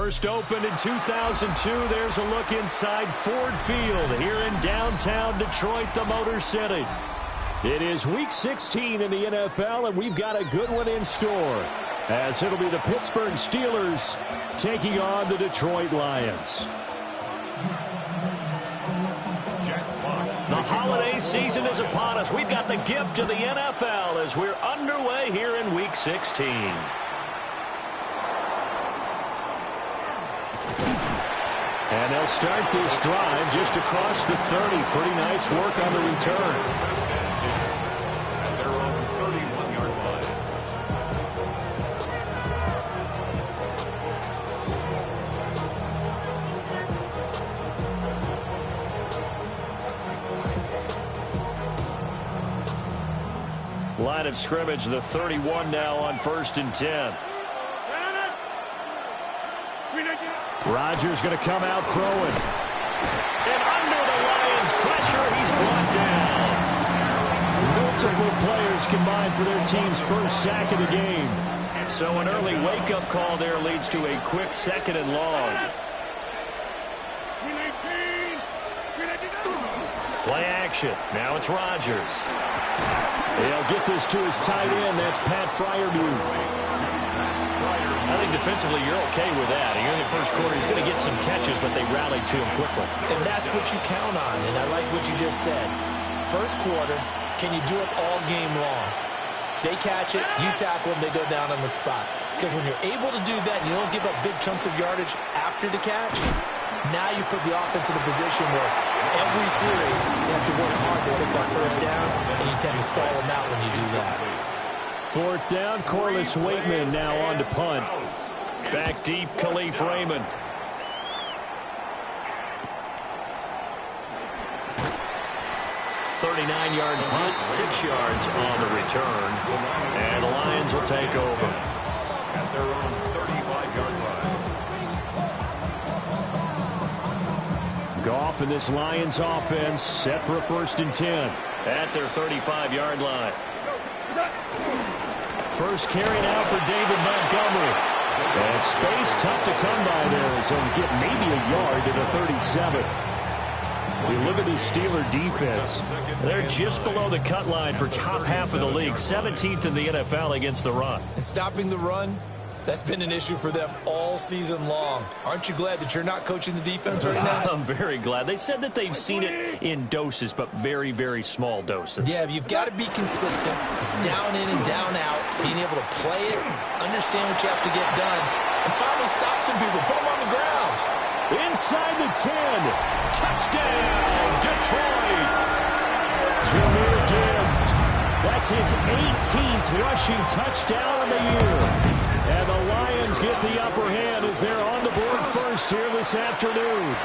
First opened in 2002. There's a look inside Ford Field here in downtown Detroit, the Motor City. It is Week 16 in the NFL, and we've got a good one in store, as it'll be the Pittsburgh Steelers taking on the Detroit Lions. The holiday season is upon us. We've got the gift of the NFL as we're underway here in Week 16. And they'll start this drive just across the 30. Pretty nice work on the return. They're on the 31-yard line. Line of scrimmage, the 31 now on 1st and 10. Rodgers going to come out throwing. And under the Lions' pressure, he's brought down. Multiple players combined for their team's first sack of the game. So an early wake-up call there leads to a quick 2nd and long. Play action. Now it's Rodgers. They'll get this to his tight end. That's Pat Freiermuth. I think defensively you're okay with that. Here in the first quarter, he's going to get some catches, but they rallied to him quickly. And that's what you count on, and I like what you just said. First quarter, can you do it all game long? They catch it, you tackle them, they go down on the spot. Because when you're able to do that, you don't give up big chunks of yardage after the catch, now you put the offense in a position where every series you have to work hard to pick up first downs, and you tend to stall them out when you do that. 4th down, Corliss Waitman now on to punt. Back deep, Khalif Raymond. .39-yard punt, 6 yards on the return. And the Lions will take over. At their own 35-yard line. Goff and this Lions offense set for a 1st and 10 at their 35-yard line. First carry now for David Montgomery. And space tough to come by there as he'll get maybe a yard to the 37. We look at the Steeler defense. They're just below the cut line for top half of the league, 17th in the NFL against the run. And stopping the run, that's been an issue for them all season long. Aren't you glad that you're not coaching the defense right now? I'm very glad. They said that they've seen it in doses, but very, very small doses. Yeah, you've got to be consistent. It's down in and down out, being able to play it, understand what you have to get done, and finally stop some people, put them on the ground. Inside the 10. Touchdown, Detroit. Jahmyr Gibbs. That's his 18th rushing touchdown of the year. And the Lions get the upper hand as they're on the board first here this afternoon.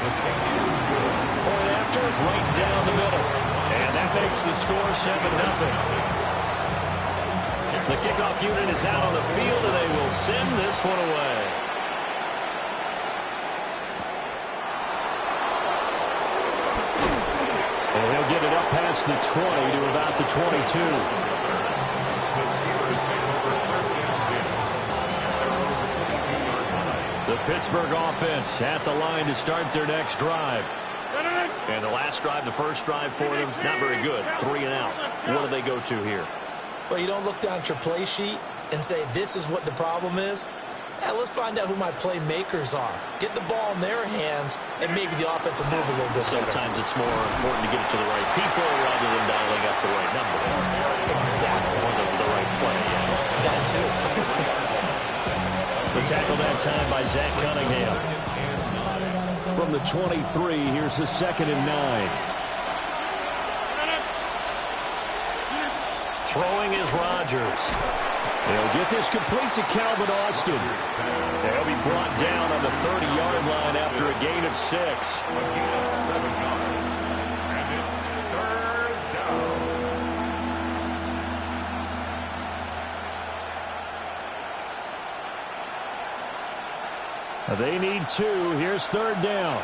Point after, right down the middle. And that makes the score 7-0. The kickoff unit is out on the field, and they will send this one away. And he'll get it up past the 20 to about the 22. The Pittsburgh offense at the line to start their next drive. And the last drive, the first drive for them, not very good. 3 and out. What do they go to here? Well, you don't look down at your play sheet and say, this is what the problem is. Yeah, let's find out who my playmakers are. Get the ball in their hands, and maybe the offense will move a little bit. Sometimes it's more important to get it to the right people rather than dialing up the right number. Exactly. Or the right play. That too. The tackle that time by Zach Cunningham. From the 23, here's the 2nd and 9. Throwing is Rodgers. They'll get this complete to Calvin Austin. They'll be brought down on the 30-yard line after a gain of 6. 7 yards. And it's 3rd down. They need 2. Here's 3rd down.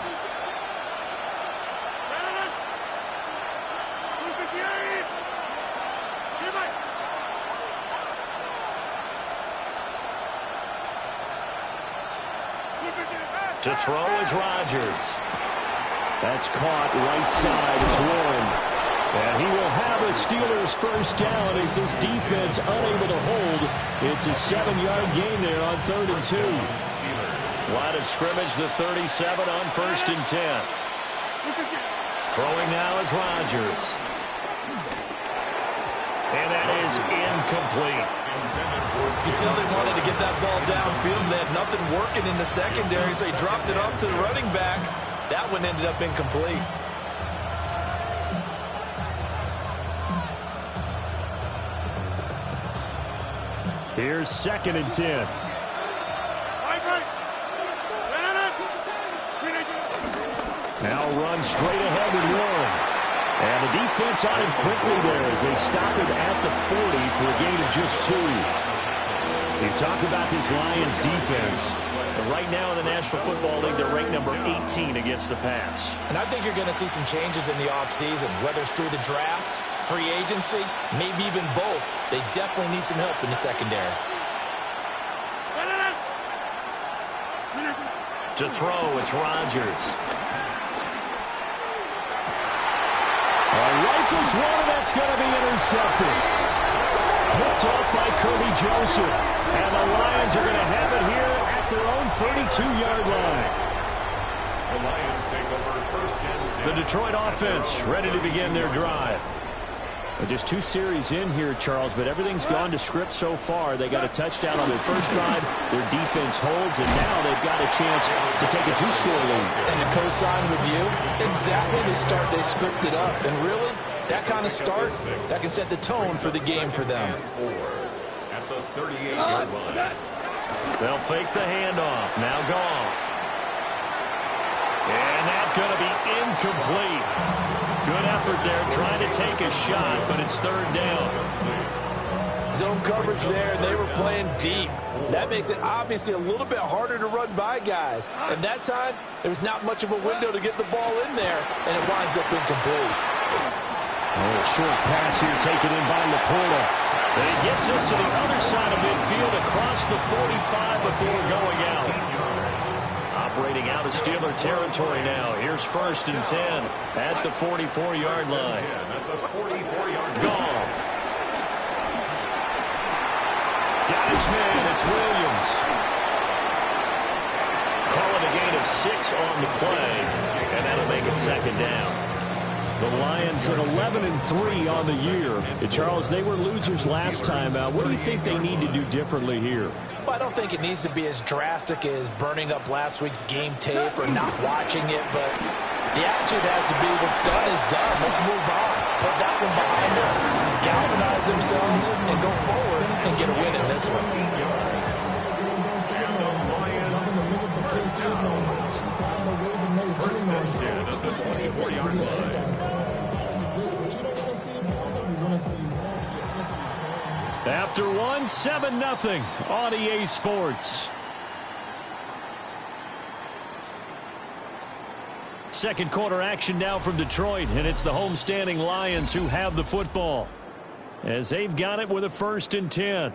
To throw is Rodgers. That's caught right side. It's Warren. And he will have a Steelers first down as this defense unable to hold. It's a 7-yard gain there on 3rd and 2. Line of scrimmage, the 37 on 1st and 10. Throwing now is Rodgers. And that is incomplete. You can tell they wanted to get that ball downfield. They had nothing working in the secondary, so he dropped it off to the running back. That one ended up incomplete. Here's 2nd and 10. Now run straight ahead with Warren. And the defense on him quickly there as they stop him at the 40 for a gain of just 2. You talk about this Lions defense. But right now in the National Football League, they're ranked number 18 against the pass. And I think you're going to see some changes in the offseason, whether it's through the draft, free agency, maybe even both. They definitely need some help in the secondary. To throw, it's Rodgers. Rifles one, and that's going to be intercepted. Picked off by Kirby Joseph. And the Lions are going to have it here at their own 32-yard line. The Lions take over 1st and 10. The Detroit offense ready to begin their drive. Just 2 series in here, Charles, but everything's gone to script so far. They got a touchdown on their first drive. Their defense holds, and now they've got a chance to take a 2-score lead. And to co-sign with you, exactly the start they scripted up. And really, that kind of start, that can set the tone for the game for them. At the 38-yard line. They'll fake the handoff. Now Goff. And that's going to be incomplete. Good effort there trying to take a shot, but it's 3rd down. Zone coverage there, and they were playing deep. That makes it obviously a little bit harder to run by guys. And that time, there was not much of a window to get the ball in there, and it winds up incomplete. A little short pass here taken in by Laporta. And he gets us to the other side of midfield across the 45 before going out. Operating out of Steeler territory now. Here's 1st and 10 at the 44-yard line. Goff. Got his man. It's Williams. Call it a gain of 6 on the play, and that'll make it 2nd down. The Lions at 11-3 on the year. Charles, they were losers last time. What do you think they need to do differently here? Well, I don't think it needs to be as drastic as burning up last week's game tape or not watching it, but the attitude has to be what's done is done. Let's move on. Put that one behind them, galvanize themselves, and go forward and get a win in this one. And the Lions first down. 1st and 10 at the 24-yard line. After 1, 7-0 on EA Sports. Second quarter action now from Detroit, and it's the homestanding Lions who have the football as they've got it with a 1st and 10.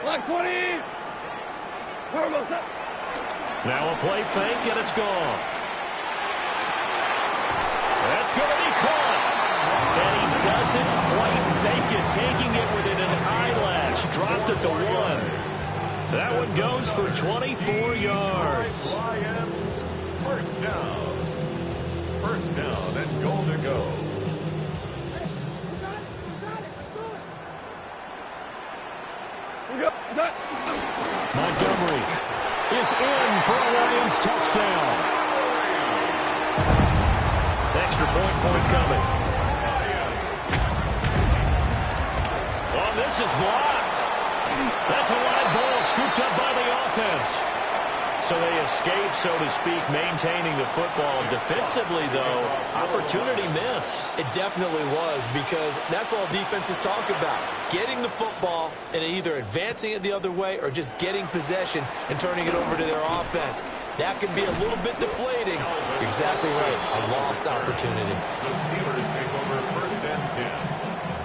Block 20. Now a play fake, and it's gone. That's going to be caught. And he doesn't quite make it, taking it within an eyelash. Dropped at the 1. That one goes for 24 yards. Lions first down. 1st down and goal to go. Montgomery is in for a Lions touchdown. Extra point forthcoming. Oh, this is blocked. That's a live ball scooped up by the offense. So they escape, so to speak, maintaining the football. Defensively, though, opportunity miss. It definitely was, because that's all defenses talk about. Getting the football and either advancing it the other way or just getting possession and turning it over to their offense. That could be a little bit deflating. Exactly right. A lost opportunity. The Steelers take over 1st and 10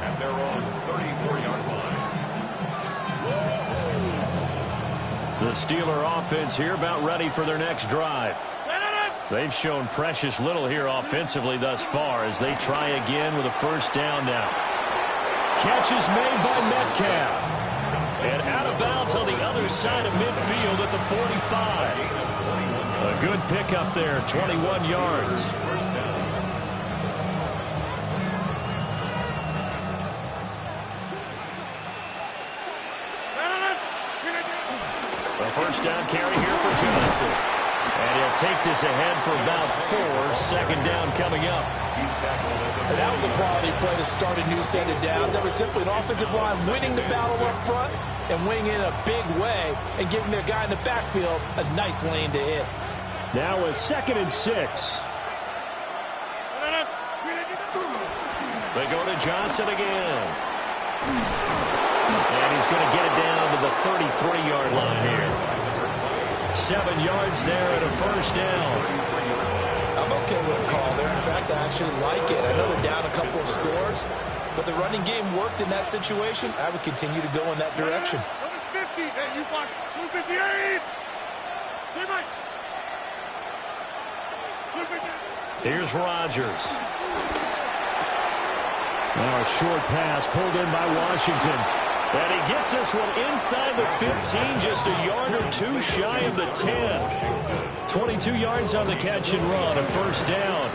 at their own 34-yard line. The Steeler offense here about ready for their next drive. They've shown precious little here offensively thus far as they try again with a 1st down now. Catch is made by Metcalf. And out of bounds on the other side of midfield at the 45. A good pickup there, 21 yards. A 1st down carry here for Johnson. And he'll take this ahead for about 4. 2nd down coming up. And that was a quality play to start a new set of downs. That was simply an offensive line winning the battle up front and winning in a big way and giving their guy in the backfield a nice lane to hit. Now a 2nd and 6. They go to Johnson again. And he's going to get it down to the 33-yard line here. 7 yards there and a 1st down. I'm okay with the call there. In fact, I actually like it. I know they're down a couple of scores, but the running game worked in that situation. I would continue to go in that direction. 50. Hey, you block. 258. Here's Rodgers. Now a short pass pulled in by Washington. And he gets this one inside the 15, just a yard or 2 shy of the 10. 22 yards on the catch and run, a 1st down.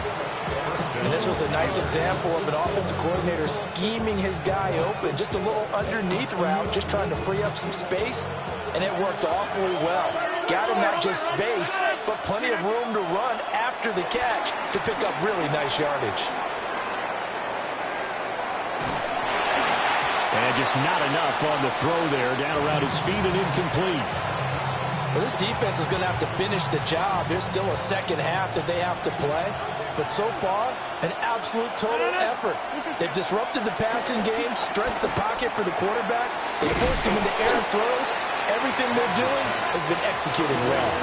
And this was a nice example of an offensive coordinator scheming his guy open. Just a little underneath route, just trying to free up some space. And it worked awfully well. Got him not just space, but plenty of room to run after the catch to pick up really nice yardage. And just not enough on the throw there. Down around his feet and incomplete. Well, this defense is going to have to finish the job. There's still a 2nd half that they have to play. But so far, an absolute total effort. They've disrupted the passing game, stressed the pocket for the quarterback. They forced him into air throws. Everything they're doing has been executed well.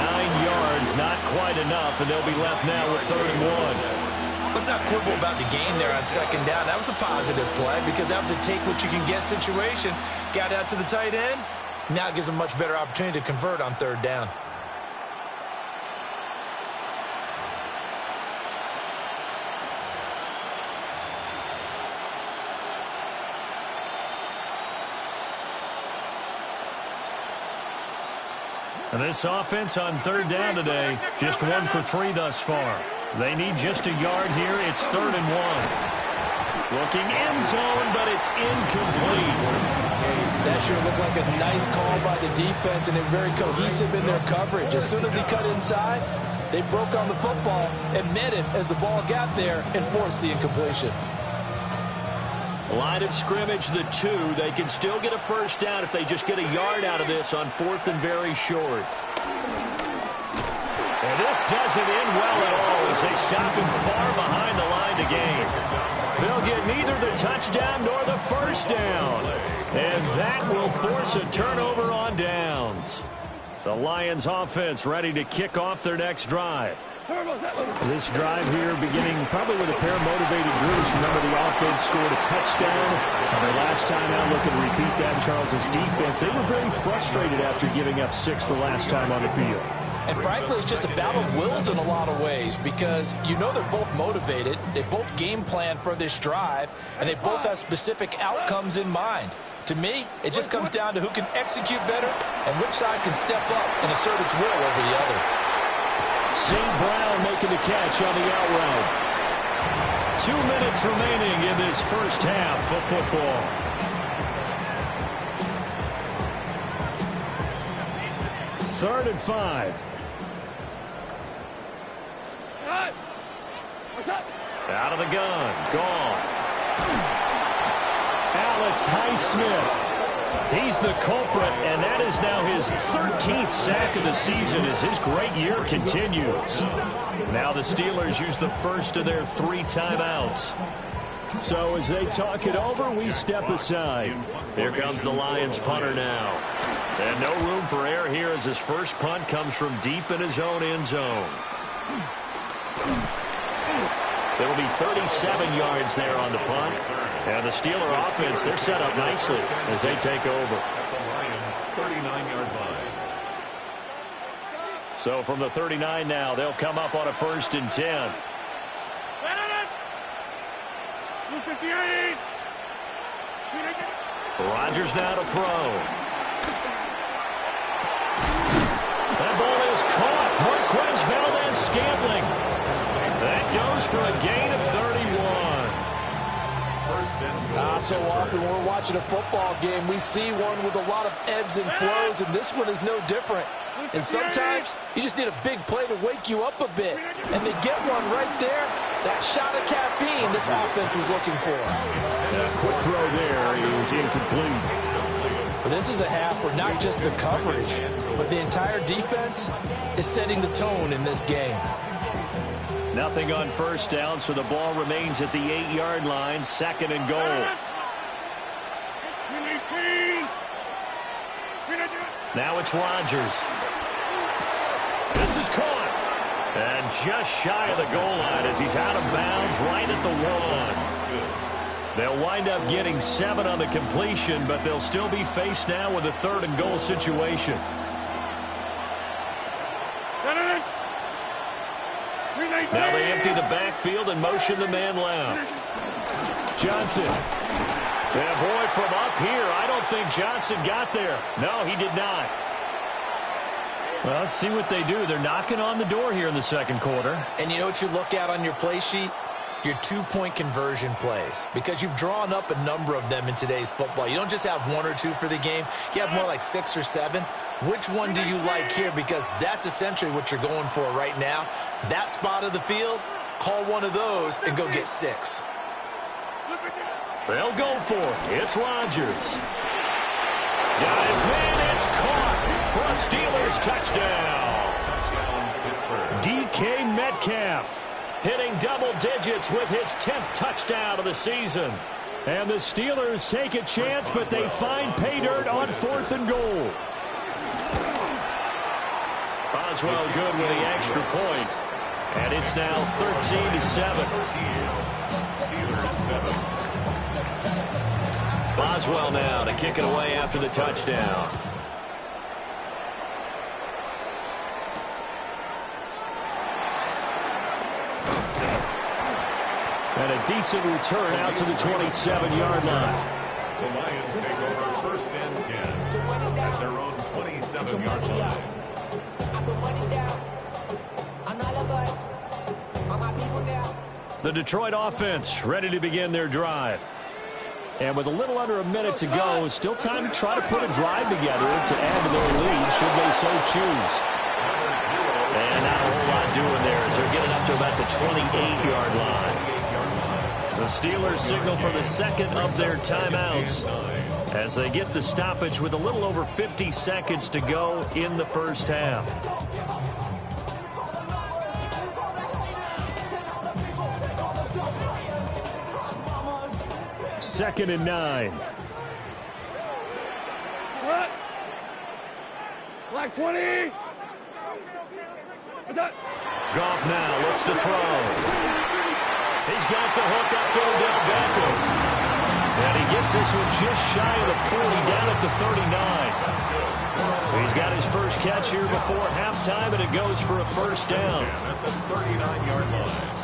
9 yards, not quite enough, and they'll be left now with 3rd and 1. Let's not quibble about the gain there on 2nd down. That was a positive play because that was a take-what-you-can-get situation. Got out to the tight end. Now it gives them a much better opportunity to convert on 3rd down. And this offense on 3rd down today, just 1 for 3 thus far. They need just a yard here. It's 3rd and 1. Looking end zone, but it's incomplete. That sure looked like a nice call by the defense, and they're very cohesive in their coverage. As soon as he cut inside, they broke on the football and met him as the ball got there and forced the incompletion. Line of scrimmage, the 2. They can still get a 1st down if they just get a yard out of this on 4th and very short. And this doesn't end well at all as they stop him far behind the line to gain. They'll get neither the touchdown nor the 1st down. And that will force a turnover on downs. The Lions offense ready to kick off their next drive. This drive here beginning probably with a pair of motivated groups. Remember, the offense scored a touchdown. And their last time out, looking to repeat that in Charles's defense. They were very frustrated after giving up 6 the last time on the field. And frankly, it's just a battle of wills in a lot of ways because you know they're both motivated. They both game plan for this drive, and they both have specific outcomes in mind. To me, it just comes down to who can execute better and which side can step up and assert its will over the other. St. Brown making the catch on the out route. 2 minutes remaining in this 1st half of football. Third and 5. Out of the gun. Goff. Alex Highsmith. He's the culprit, and that is now his 13th sack of the season as his great year continues. Now the Steelers use the first of their 3 timeouts. So as they talk it over, we step aside. Here comes the Lions punter now. And no room for error here as his first punt comes from deep in his own end zone. There will be 37 yards there on the punt. And the Steeler offense, they're set up nicely as they take over. That's the Lions' 39-yard line. So from the 39 now, they'll come up on a 1st and 10. 258. Rodgers now to throw. That ball is caught. Marquez Valdez-Scantling. That goes for a gain of 31. So often when we're watching a football game, we see one with a lot of ebbs and flows, and this one is no different. And sometimes you just need a big play to wake you up a bit. And they get one right there. That shot of caffeine this offense was looking for. That quick throw there is incomplete. But this is a half where not just the coverage, but the entire defense is setting the tone in this game. Nothing on 1st down, so the ball remains at the 8-yard line, 2nd and goal. Now it's Rodgers. This is caught. And just shy of the goal line as he's out of bounds right at the 1. They'll wind up getting 7 on the completion, but they'll still be faced now with a 3rd and goal situation. Now they empty the backfield and motion the man left. Johnson. And boy, from up here, I don't think Johnson got there. No, he did not. Well, let's see what they do. They're knocking on the door here in the 2nd quarter. And you know what you look at on your play sheet? Your 2-point conversion plays. Because you've drawn up a number of them in today's football. You don't just have 1 or 2 for the game. You have more like 6 or 7. Which one do you like here? Because that's essentially what you're going for right now. That spot of the field, call one of those and go get 6. They'll go for it. It's Rodgers. Got his man. It's caught for a Steelers touchdown. DK Metcalf hitting double digits with his 10th touchdown of the season. And the Steelers take a chance, but they find pay dirt on 4th and goal. Boswell good with the extra point. And it's now 13-7. Steelers 7. Boswell now to kick it away after the touchdown. And a decent return out to the 27-yard line. The Lions take over 1st and 10 at their own 27-yard line. The Detroit offense ready to begin their drive. And with a little under a minute to go, still time to try to put a drive together to add to their lead should they so choose. And not a whole lot doing there as they're getting up to about the 28-yard line. The Steelers signal for the 2nd of their timeouts as they get the stoppage with a little over 50 seconds to go in the 1st half. Second and 9. What? Black 20. What's that? Goff now looks to throw. He's got the hook up to Odell Beckham. And he gets this one just shy of the 40 down at the 39. He's got his first catch here before halftime, and it goes for a 1st down. At the 39-yard line.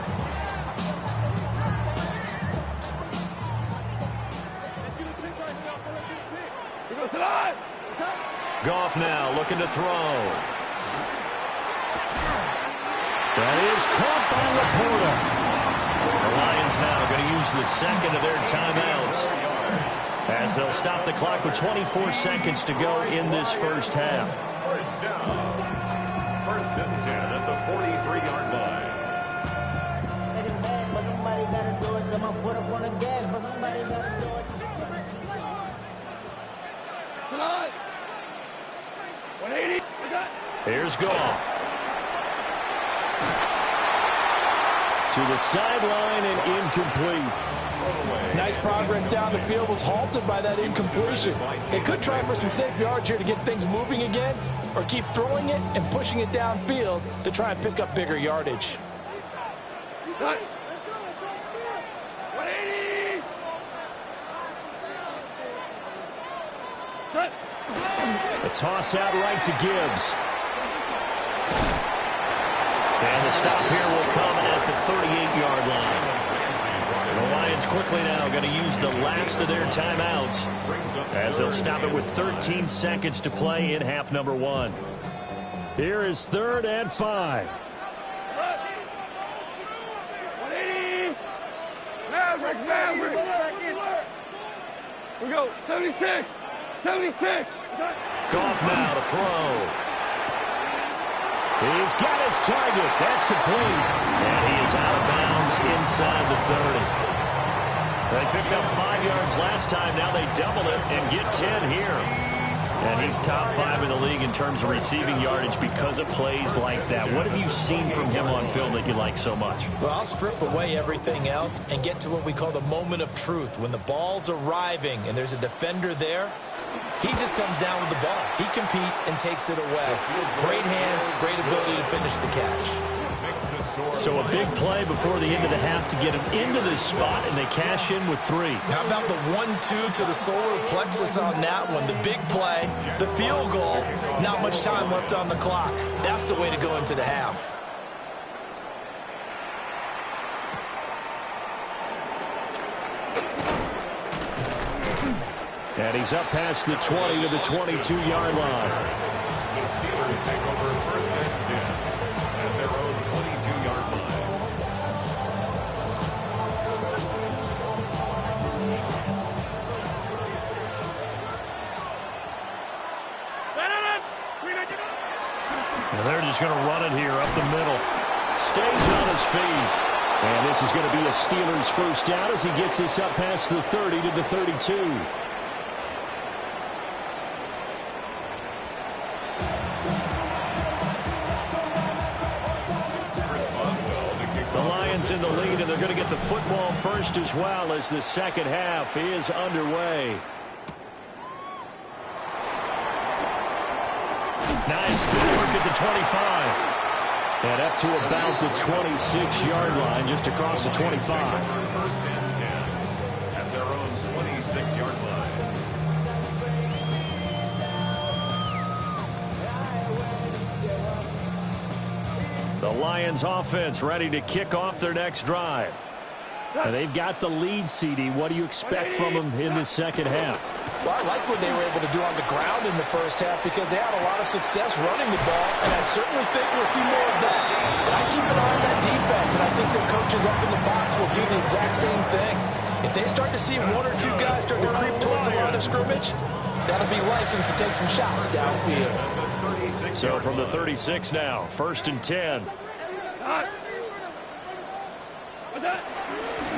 Goff now looking to throw. That is caught by Laporta. The Lions now going to use the 2nd of their timeouts as they'll stop the clock with 24 seconds to go in this 1st half. 1st down. 1st and 10 at the 43-yard line. Here's Goff. To the sideline and incomplete. Nice progress down the field, was halted by that incompletion. They could try for some safe yards here to get things moving again, or keep throwing it and pushing it downfield to try and pick up bigger yardage. Cut. 180. Cut. A toss out right to Gibbs. And the stop here will come at the 38-yard line. The Lions quickly now going to use the last of their timeouts as they'll stop it with 13 seconds to play in half number 1. Here is 3rd and 5. 180. We go. 76. 76. Goff now to throw. He's got his target. That's complete. And he is out of bounds inside the 30. They picked up 5 yards last time. Now they double it and get 10 here. And he's top 5 in the league in terms of receiving yardage because of plays like that. What have you seen from him on film that you like so much? Well, I'll strip away everything else and get to what we call the moment of truth. When the ball's arriving and there's a defender there, he just comes down with the ball. He competes and takes it away. Great hands, great ability to finish the catch. So a big play before the end of the half to get him into this spot, and they cash in with 3. How about the 1-2 to the solar plexus on that one? The big play, the field goal, not much time left on the clock. That's the way to go into the half. And he's up past the 20 to the 22-yard line. The Steelers take over 1st and 10 at their own 22-yard line. And they're just going to run it here up the middle. Stays on his feet. And this is going to be a Steelers first down as he gets this up past the 30 to the 32. In the lead, and they're going to get the football first as well as the second half is underway. Nice footwork at the 25. And up to about the 26-yard line, just across the 25. 1st and 10 at their own 26-yard line. The Lions offense ready to kick off their next drive. And they've got the lead, CD. What do you expect from them in the second half? Well, I like what they were able to do on the ground in the first half because they had a lot of success running the ball, and I certainly think we'll see more of that. But I keep an eye on that defense, and I think their coaches up in the box will do the exact same thing. If they start to see 1 or 2 guys start to creep towards the line of scrimmage, that'll be license to take some shots downfield. So from the 36 now, 1st and 10.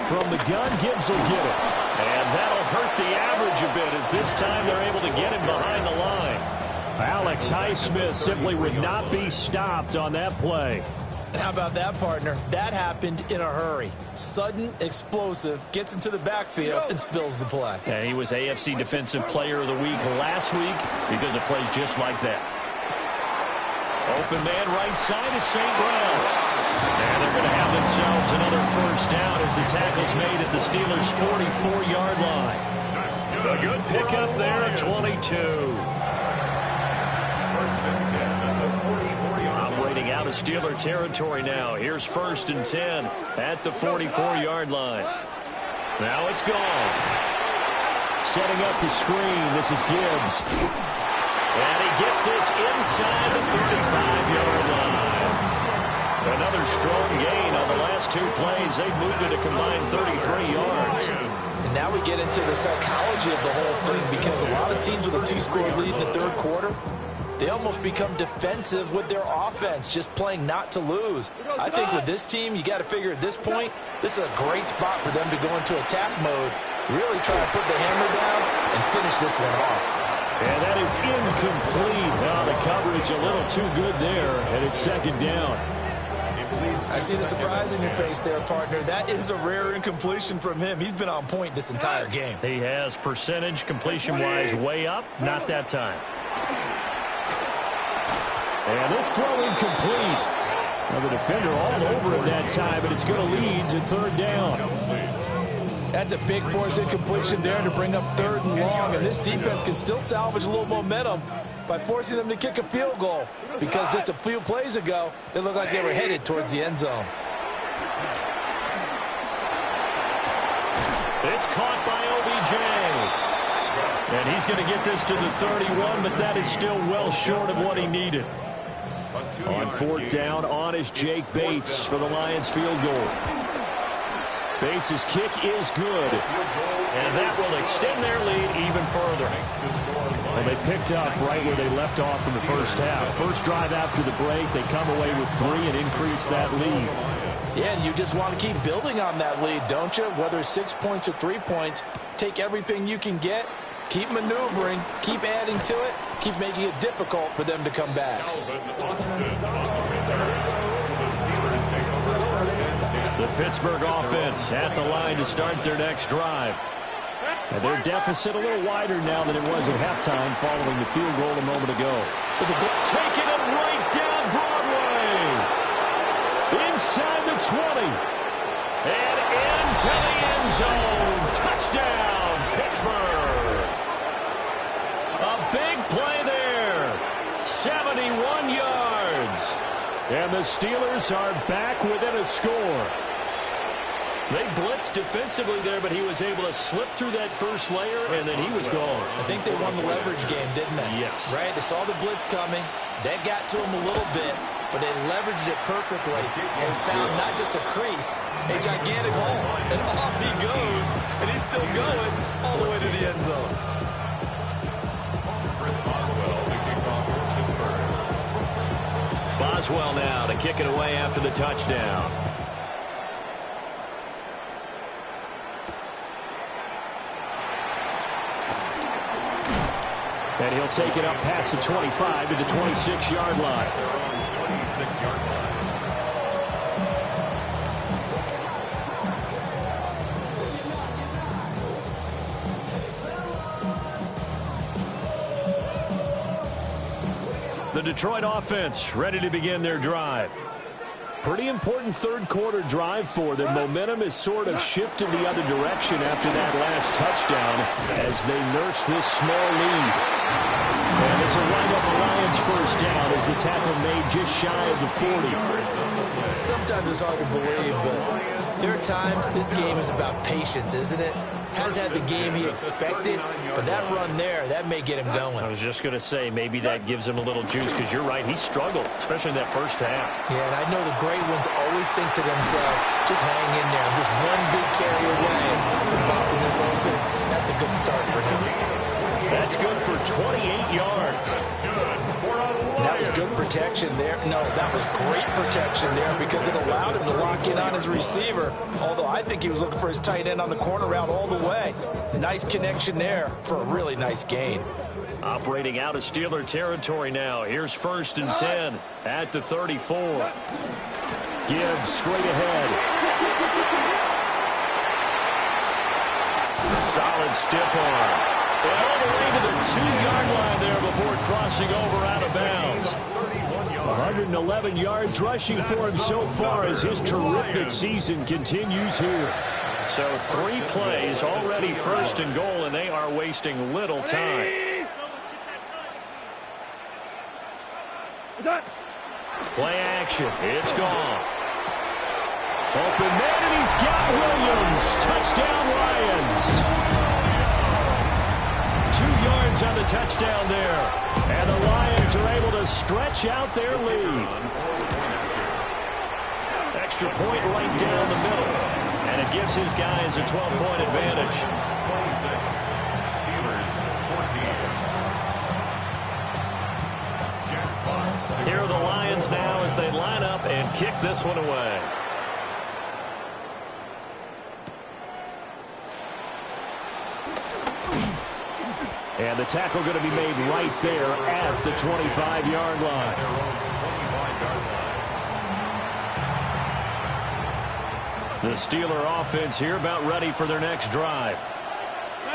From the gun, Gibbs will get it. And that'll hurt the average a bit as this time they're able to get him behind the line. Alex Highsmith simply would not be stopped on that play. And how about that, partner? That happened in a hurry. Sudden, explosive, gets into the backfield and spills the play. And he was AFC Defensive Player of the Week last week because of plays just like that. Open man right side is St. Brown. And they're going to have themselves another first down as the tackle's made at the Steelers' 44-yard line. A good pickup there at 22. 1st and 10 at the 44-yard line. Operating out of Steeler territory now. Here's 1st and 10 at the 44-yard line. Now it's gone. Setting up the screen. This is Gibbs. And he gets this inside the 35-yard line. Another strong gain on the last 2 plays. They've moved it a combined 33 yards. And now we get into the psychology of the whole thing because a lot of teams with a 2-score lead in the 3rd quarter, they almost become defensive with their offense, just playing not to lose. I think with this team, you got to figure at this point, this is a great spot for them to go into attack mode, really try to put the hammer down and finish this one off. And that is incomplete. The coverage a little too good there, and it's 2nd down. It leads I see the surprise in your face there, partner. That is a rare incompletion from him. He's been on point this entire game. He has percentage completion-wise way up. Not that time. And this throw incomplete. Now the defender all over him that time, but it's going to lead to third down. That's a big force incompletion there to bring up third and long, and this defense can still salvage a little momentum by forcing them to kick a field goal, because just a few plays ago, they looked like they were headed towards the end zone. It's caught by OBJ. And he's going to get this to the 31, but that is still well short of what he needed. On fourth down, on is Jake Bates for the Lions field goal. Bates' kick is good. And that will extend their lead even further. Well, they picked up right where they left off in the first half. First drive after the break, they come away with 3 and increase that lead. Yeah, and you just want to keep building on that lead, don't you? Whether it's 6 points or 3 points, take everything you can get, keep maneuvering, keep adding to it, keep making it difficult for them to come back. The Pittsburgh offense at the line to start their next drive. And their deficit a little wider now than it was at halftime following the field goal a moment ago. Taking it right down Broadway. Inside the 20. And into the end zone. Touchdown, Pittsburgh. A big play there. 71 yards. And the Steelers are back within a score. They blitzed defensively there, but he was able to slip through that first layer, and then he was gone. I think they won the leverage game, didn't they? Yes. Right? They saw the blitz coming. That got to him a little bit, but they leveraged it perfectly and found not just a crease, a gigantic hole. And off he goes, and he's still going all the way to the end zone. Boswell now to kick it away after the touchdown. And he'll take it up past the 25 to the 26-yard line. The Detroit offense ready to begin their drive. Pretty important third quarter drive for them. Momentum is sort of shifted the other direction after that last touchdown as they nurse this small lead. And it's a wind up the Lions first down as the tackle made just shy of the 40. Sometimes it's hard to believe, but there are times this game is about patience, isn't it? Hasn't had the game he expected, but that run there, that may get him going. I was just going to say, maybe that gives him a little juice, because you're right, he struggled, especially in that first half. Yeah, and I know the great ones always think to themselves, just hang in there. I'm just one big carry away from busting this open. That's a good start for him. That's good for 28 yards. That's good for a And that was good protection there. No, that was great protection there because it allowed him to lock in on his receiver. Although I think he was looking for his tight end on the corner route all the way. Nice connection there for a really nice gain. Operating out of Steeler territory now. Here's 1st and 10 at the 34. Gibbs straight ahead. The solid stiff arm. And all the way to the 2-yard line there before crossing over out of bounds. 111 yards rushing for him so far as his terrific season continues here. So 3 plays already 1st and goal, and they are wasting little time. Play action. It's gone. Open man, and he's got Williams. Touchdown, Lions. 2 yards on the touchdown there. And the Lions are able to stretch out their lead. Extra point right down the middle. And it gives his guys a 12-point advantage. 26. Steelers 14. Jack Fox. Here are the Lions now as they line up and kick this one away. And the tackle going to be made right there at the 25-yard line. The Steeler offense here about ready for their next drive.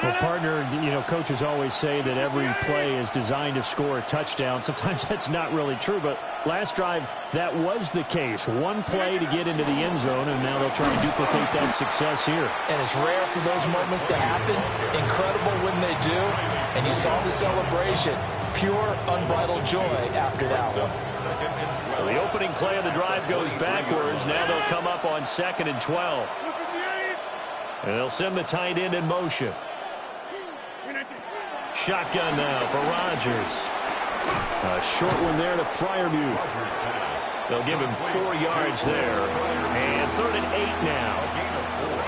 Well, partner, coaches always say that every play is designed to score a touchdown. Sometimes that's not really true, but last drive, that was the case. One play to get into the end zone, and now they'll try and duplicate that success here. And it's rare for those moments to happen. Incredible when they do. And you saw the celebration. Pure, unbridled joy after that one. So the opening play of the drive goes backwards. Now they'll come up on 2nd and 12. And they'll send the tight end in motion. Shotgun now for Rodgers. A short one there to Freiermuth. They'll give him 4 yards there. And 3rd and 8 now.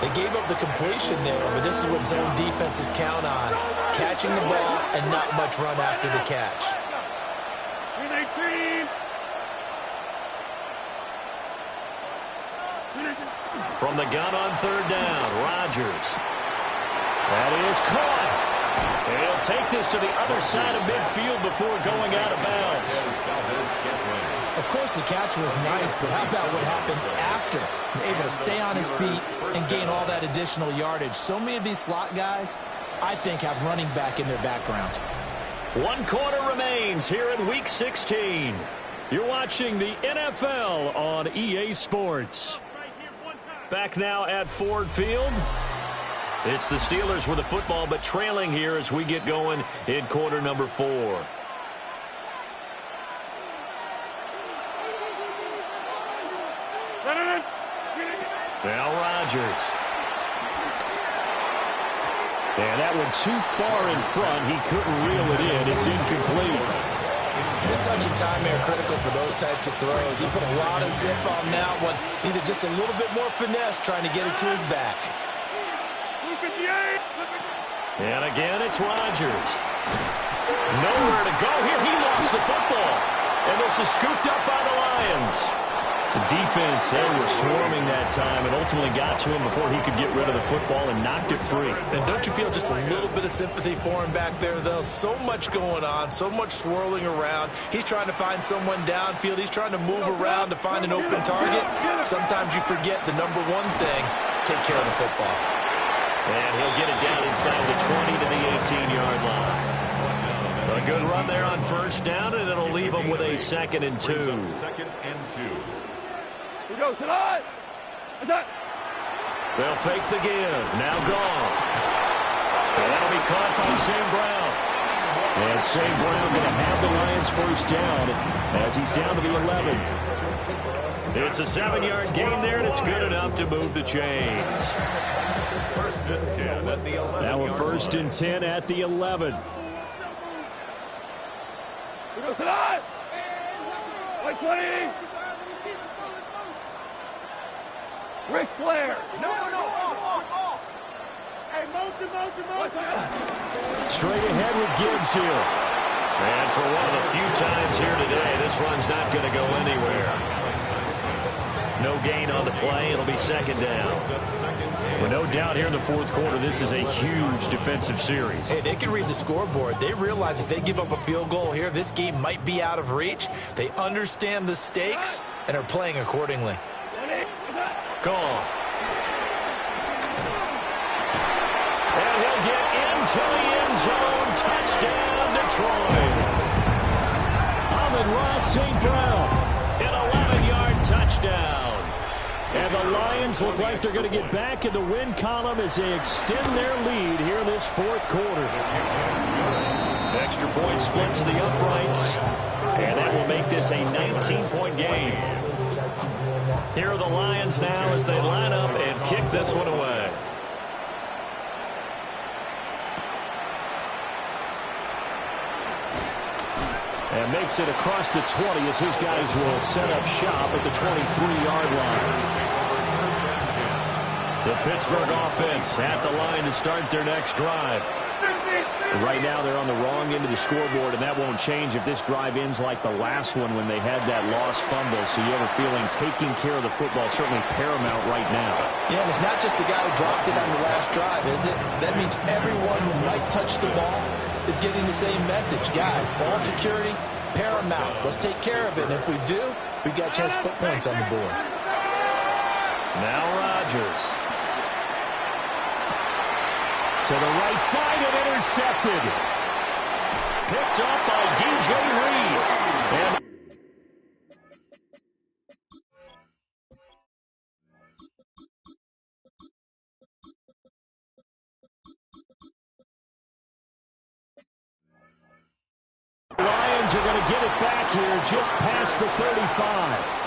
They gave up the completion there, but this is what zone defenses count on. Catching the ball and not much run after the catch. From the gun on 3rd down, Rodgers. That is caught. He'll take this to the other side of midfield before going out of bounds. Of course, the catch was nice, but how about what happened after? Able to stay on his feet and gain all that additional yardage. So many of these slot guys, I think, have running back in their background. 1 quarter remains here in Week 16. You're watching the NFL on EA Sports. Back now at Ford Field. It's the Steelers with the football, but trailing here as we get going in quarter number 4. Now Rodgers. And that one too far in front. He couldn't reel it in. It's incomplete. Good touch and time there, critical for those types of throws. He put a lot of zip on that one. Needed just a little bit more finesse trying to get it to his back. And again, it's Rodgers. Nowhere to go here. He lost the football. And this is scooped up by the Lions. The defense, they were swarming that time and ultimately got to him before he could get rid of the football and knocked it free. And don't you feel just a little bit of sympathy for him back there, though? So much going on, so much swirling around. He's trying to find someone downfield. He's trying to move around to find an open target. Sometimes you forget the number one thing, take care of the football. And he'll get it down inside the 20 to the 18-yard line. A good run there on 1st down, and it'll leave him with a 2nd and 2. 2nd and 2. We go tonight. They'll fake the give. Now gone. And that'll be caught by St. Brown. And St. Brown going to have the Lions 1st down as he's down to the 11. It's a 7-yard gain there, and it's good enough to move the chains. 1st and 10 at the 11. Now we're 1st and 10 at the 11. We go tonight. 20. Ric Flair. No. Hey, motion. Straight ahead with Gibbs here. And for one of the few times here today, this run's not going to go anywhere. No gain on the play. It'll be 2nd down. But no doubt here in the 4th quarter, this is a huge defensive series. Hey, they can read the scoreboard. They realize if they give up a field goal here, this game might be out of reach. They understand the stakes and are playing accordingly. Gone. And he'll get into the end zone. Touchdown, Detroit. Amon-Ra St. Brown. An 11-yard touchdown. And the Lions look like they're going to get back in the win column as they extend their lead here in this 4th quarter. Extra point splits the uprights. And that will make this a 19-point game. Here are the Lions now as they line up and kick this one away. And makes it across the 20 as his guys will set up shop at the 23-yard line. The Pittsburgh offense at the line to start their next drive. Right now they're on the wrong end of the scoreboard, and that won't change if this drive ends like the last one when they had that lost fumble. So you have a feeling taking care of the football is certainly paramount right now. Yeah, and it's not just the guy who dropped it on the last drive, is it? That means everyone who might touch the ball is getting the same message. Guys, ball security, paramount. Let's take care of it. And if we do, we've got a chance to put points on the board. Now Rodgers. To the right side and intercepted. Picked up by DJ Reed. And Lions are going to get it back here just past the 35.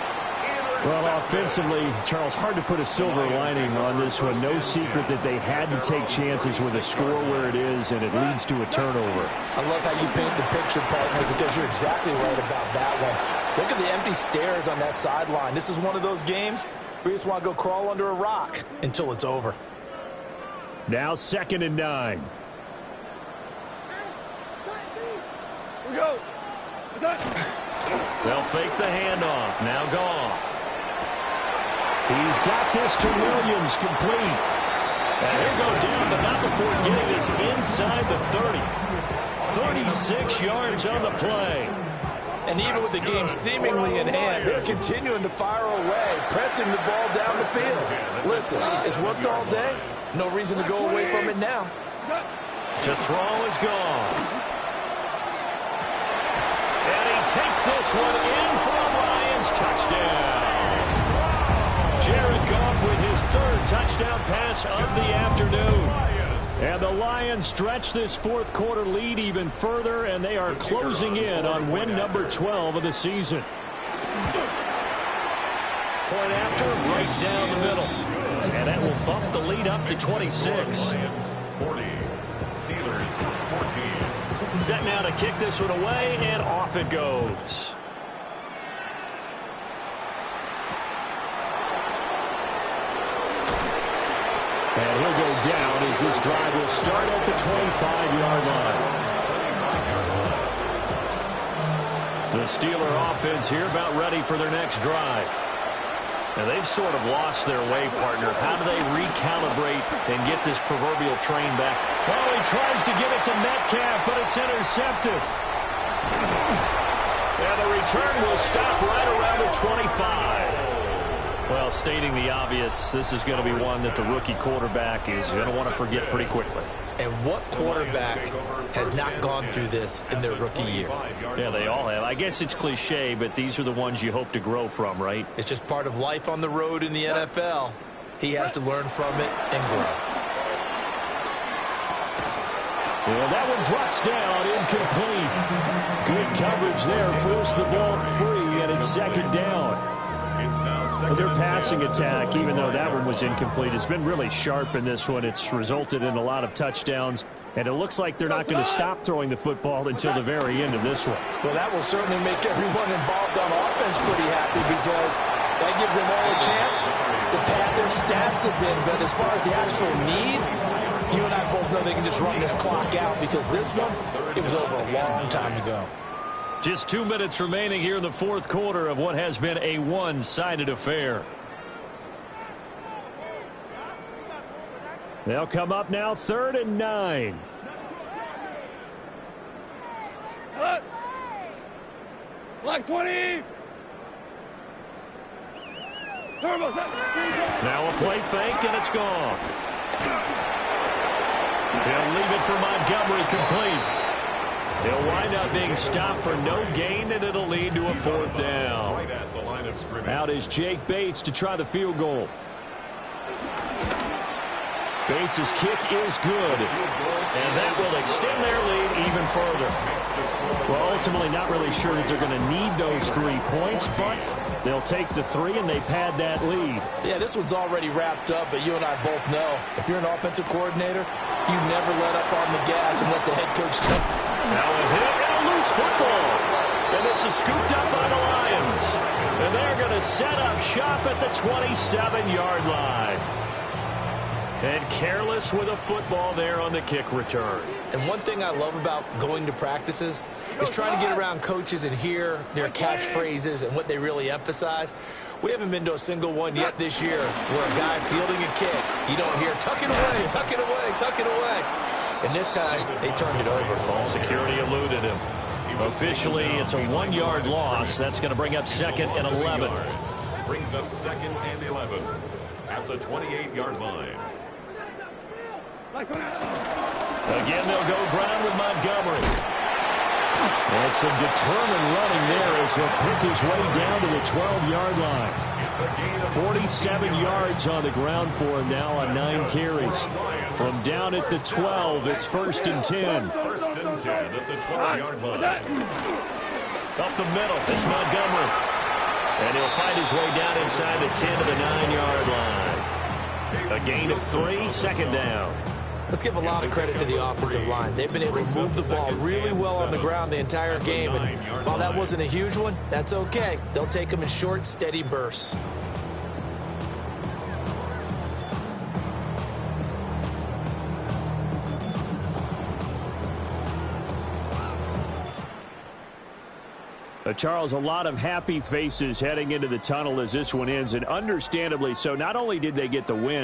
Well, offensively, Charles, hard to put a silver lining on this one. No secret that they had to take chances with a score where it is, and it leads to a turnover. I love how you paint the picture, partner, because you're exactly right about that one. Look at the empty stares on that sideline. This is one of those games where you just want to go crawl under a rock until it's over. Now 2nd and 9. Here we go. They'll fake the handoff. Now Goff. He's got this to Williams, complete. And he'll go down, but not before getting this inside the 30. 36 yards on the play. And even with the game seemingly in hand, they're continuing to fire away, pressing the ball down the field. Listen, it's worked all day. No reason to go away from it now. To throw is gone. And he takes this one in for a Lions touchdown. Jared Goff with his 3rd touchdown pass of the afternoon. And the Lions stretch this 4th quarter lead even further, and they are closing in on win number 12 of the season. Point after, right down the middle. And that will bump the lead up to 26. Lions 40, Steelers 14. Set now to kick this one away, and off it goes. And he'll go down as this drive will start at the 25-yard line. The Steeler offense here about ready for their next drive. Now, they've sort of lost their way, partner. How do they recalibrate and get this proverbial train back? Well, he tries to give it to Metcalf, but it's intercepted. And the return will stop right around the 25. Well, stating the obvious, this is going to be one that the rookie quarterback is going to want to forget pretty quickly. And what quarterback has not gone through this in their rookie year? Yeah, they all have. I guess it's cliche, but these are the ones you hope to grow from, right? It's just part of life on the road in the NFL. He has to learn from it and grow. Well, that one drops down, incomplete. Good coverage there, forced the ball free, and it's 2nd down. Their passing attack, even though that one was incomplete, has been really sharp in this one. It's resulted in a lot of touchdowns, and it looks like they're not going to stop throwing the football until the very end of this one. Well, that will certainly make everyone involved on offense pretty happy, because that gives them all a chance to pad their stats a bit. But as far as the actual need, you and I both know they can just run this clock out, because this one, it was over a long time ago. Just 2 minutes remaining here in the 4th quarter of what has been a one-sided affair. They'll come up now 3rd and 9. Black 20. Turbo set. Now a play fake, and it's gone. He'll leave it for Montgomery, complete. He'll wind up being stopped for no gain, and it'll lead to a 4th down. Out is Jake Bates to try the field goal. Bates' kick is good, and that will extend their lead even further. Well, ultimately not really sure that they're going to need those 3 points, but they'll take the 3 and they pad that lead. Yeah, this one's already wrapped up, but you and I both know if you're an offensive coordinator, you never let up on the gas unless the head coach tells you. Now a hit and a loose football. And this is scooped up by the Lions. And they're going to set up shop at the 27-yard line. And careless with a football there on the kick return. And one thing I love about going to practices is trying to get around coaches and hear their catchphrases and what they really emphasize. We haven't been to a single one yet this year where a guy fielding a kick, you don't hear, tuck it away, tuck it away, tuck it away. And this time, they turned it over. Ball security eluded him. Officially, it's a 1-yard loss. That's going to bring up 2nd and 11. Brings up 2nd and 11. at the 28-yard line. Again, they'll go ground with Montgomery. And some determined running there as he'll pick his way down to the 12-yard line. 47 yards on the ground for him now on 9 carries. From down at the 12, it's 1st and 10. 1st and 10 at the 12-yard line. Up the middle, it's Montgomery. And he'll find his way down inside the 10 to the 9-yard line. A gain of 3, 2nd down. Let's give a lot of credit to the offensive line. They've been able to move the ball really well on the ground the entire game. And while that wasn't a huge one, that's okay. They'll take them in short, steady bursts. Charles, a lot of happy faces heading into the tunnel as this one ends, and understandably so. Not only did they get the win,